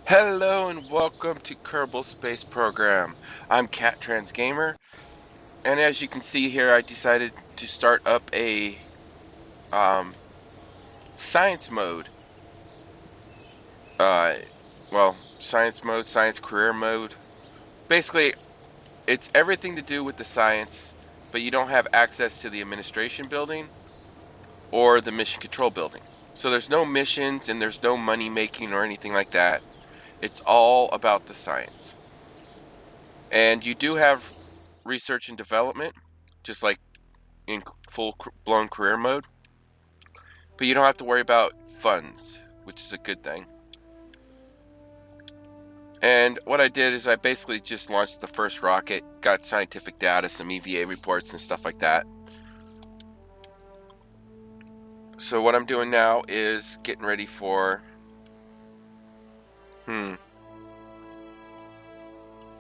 Hello and welcome to Kerbal Space Program. I'm Cat Trans Gamer, and as you can see here, I decided to start up a science mode. Uh, science mode, science career mode. Basically, it's everything to do with the science, but you don't have access to the administration building or the mission control building. So there's no missions and there's no money making or anything like that. It's all about the science. And you do have research and development, just like in full-blown career mode. But you don't have to worry about funds, which is a good thing. And what I did is I basically just launched the first rocket, got scientific data, some EVA reports and stuff like that. So what I'm doing now is getting ready for...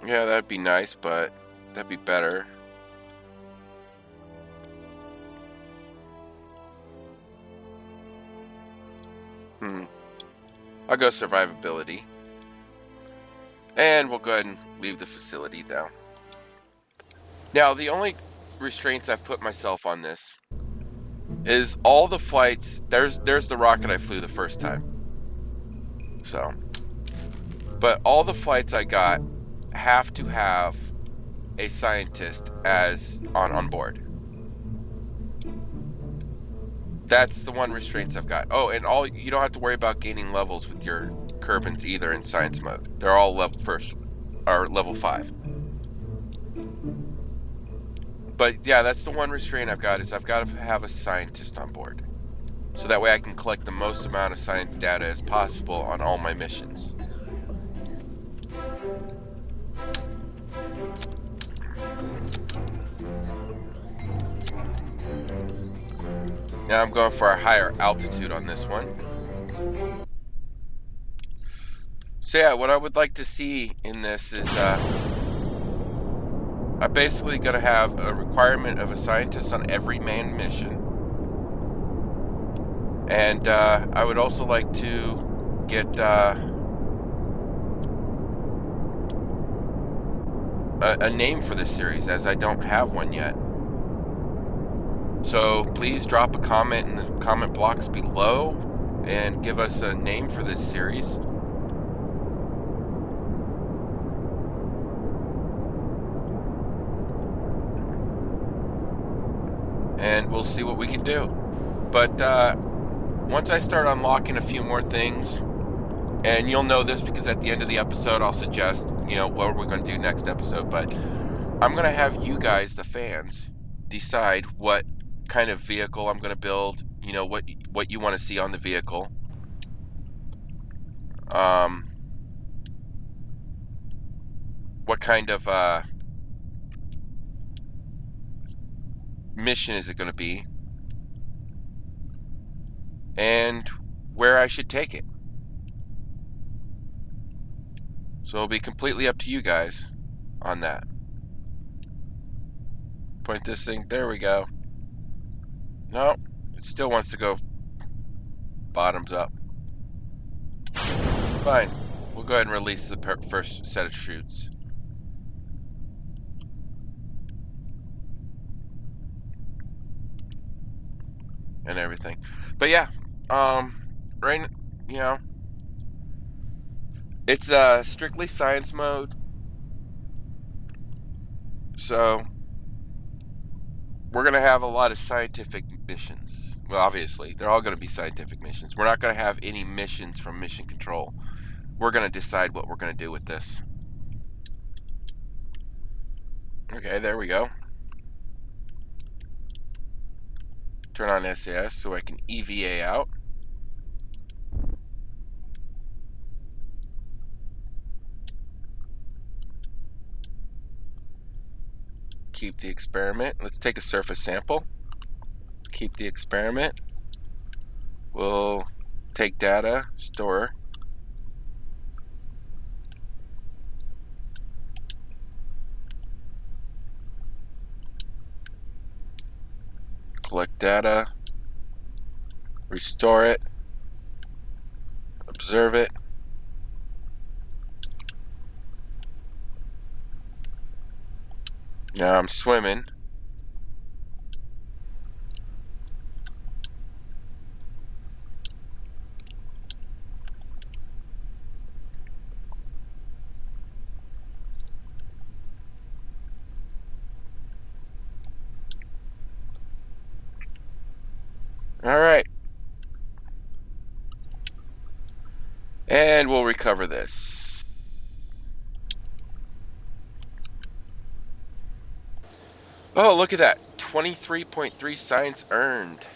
Yeah, that'd be nice, but that'd be better. I'll go survivability. And we'll go ahead and leave the facility though. Now, the only restraints I've put myself on this is all the flights. There's the rocket I flew the first time. So, but all the flights I got have to have a scientist as on board. That's the one restraints I've got. Oh, and you don't have to worry about gaining levels with your Kerbins either in science mode. They're all level 5. But yeah, that's the one restraint I've got, is I've got to have a scientist on board. So that way I can collect the most amount of science data as possible on all my missions. Now I'm going for a higher altitude on this one. So yeah, what I would like to see in this is I'm basically going to have a requirement of a scientist on every manned mission. And I would also like to get a name for this series, as I don't have one yet. So please drop a comment in the comment blocks below and give us a name for this series. And we'll see what we can do. But once I start unlocking a few more things, and you'll know this because at the end of the episode I'll suggest, what we're going to do next episode, but I'm going to have you guys, the fans, decide what kind of vehicle I'm going to build, what you want to see on the vehicle. What kind of mission is it going to be, and where I should take it. So it'll be completely up to you guys on that. Point this thing, there we go. No, it still wants to go bottoms up. Fine, we'll go ahead and release the first set of chutes. And everything. But yeah, right, it's strictly science mode. So we're going to have a lot of scientific missions. Well, obviously, they're all going to be scientific missions. We're not going to have any missions from mission control. We're going to decide what we're going to do with this. Okay, there we go. Turn on SAS so I can EVA out. Keep the experiment. Let's take a surface sample. Keep the experiment. We'll take data, store. Collect data. Restore it. Observe it. Now I'm swimming. All right. And we'll recover this. Oh, look at that. 23.3 science earned.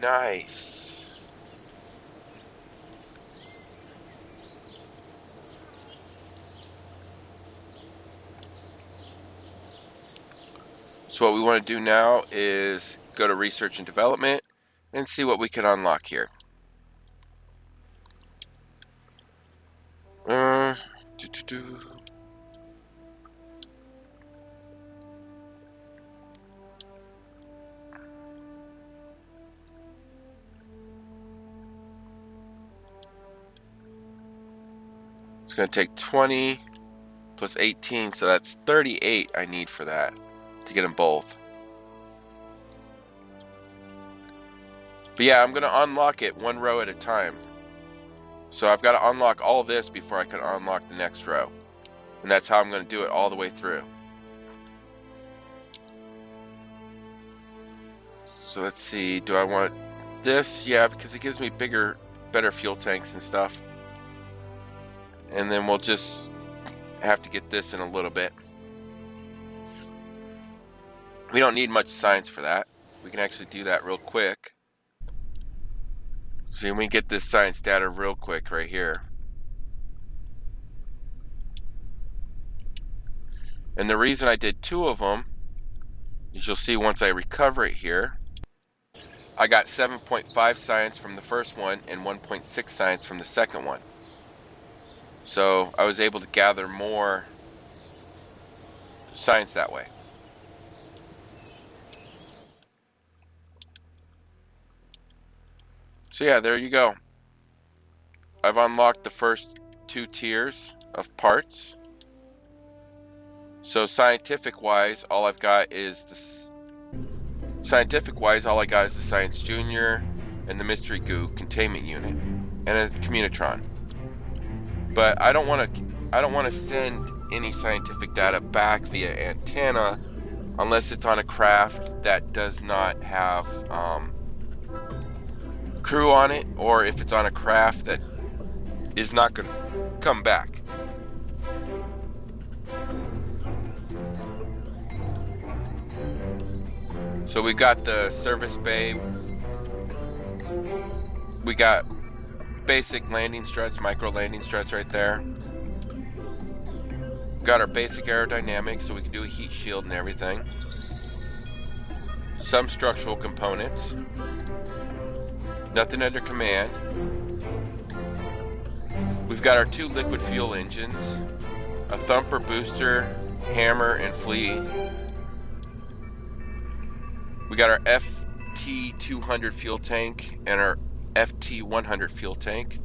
Nice. So what we want to do now is go to research and development and see what we can unlock here. Doo-doo-doo. It's going to take 20 plus 18, so that's 38 I need for that to get them both. But yeah, I'm going to unlock it one row at a time. So I've got to unlock all of this before I can unlock the next row. And that's how I'm going to do it all the way through. So let's see, do I want this? Yeah, because it gives me bigger, better fuel tanks and stuff. And then we'll just have to get this in a little bit. We don't need much science for that. We can actually do that real quick. So let me get this science data real quick right here. And the reason I did 2 of them is you'll see once I recover it here, I got 7.5 science from the first one and 1.6 science from the second one. So I was able to gather more science that way. So yeah, there you go. I've unlocked the first 2 tiers of parts. So scientific wise, all I've got is the Science Junior and the Mystery Goo containment unit and a Communitron. But I don't want to send any scientific data back via antenna unless it's on a craft that does not have crew on it, or if it's on a craft that is not going to come back. So we got the service bay. We got basic landing struts, micro landing struts right there. Got our basic aerodynamics, so we can do a heat shield and everything. Some structural components. Nothing under command. We've got our 2 liquid fuel engines, a thumper booster, hammer, and flea. We got our Pt200 fuel tank and our Ft100 fuel tank,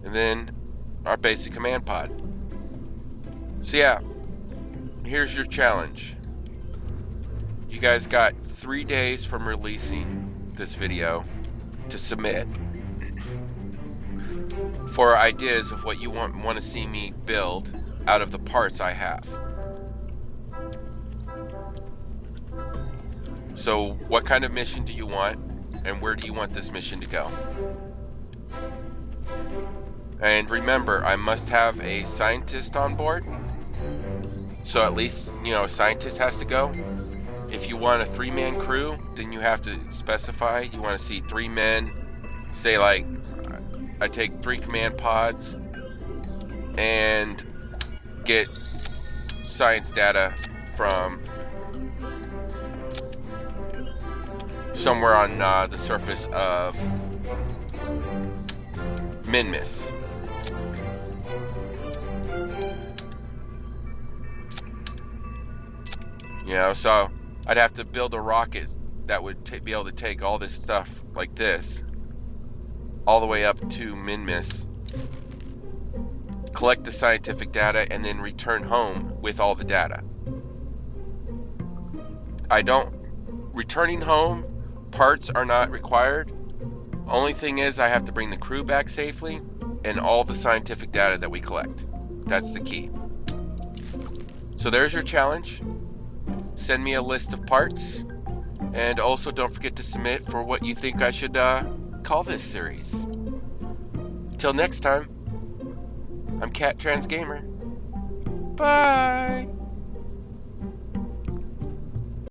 and then our basic command pod. So yeah, here's your challenge. You guys got 3 days from releasing this video to submit for ideas of what you want to see me build out of the parts I have. So what kind of mission do you want, and where do you want this mission to go? And remember, I must have a scientist on board, so at least, you know, a scientist has to go. If you want a 3-man crew, then you have to specify you want to see 3 men. Say like I take 3 command pods and get science data from somewhere on the surface of Minmus. You know, so I'd have to build a rocket that would be able to take all this stuff like this all the way up to Minmus, collect the scientific data, and then return home with all the data. I don't, returning home, parts are not required. Only thing is I have to bring the crew back safely and all the scientific data that we collect. That's the key. So there's your challenge. Send me a list of parts. And also don't forget to submit for what you think I should call this series. Till next time, I'm Cat Trans Gamer. Bye!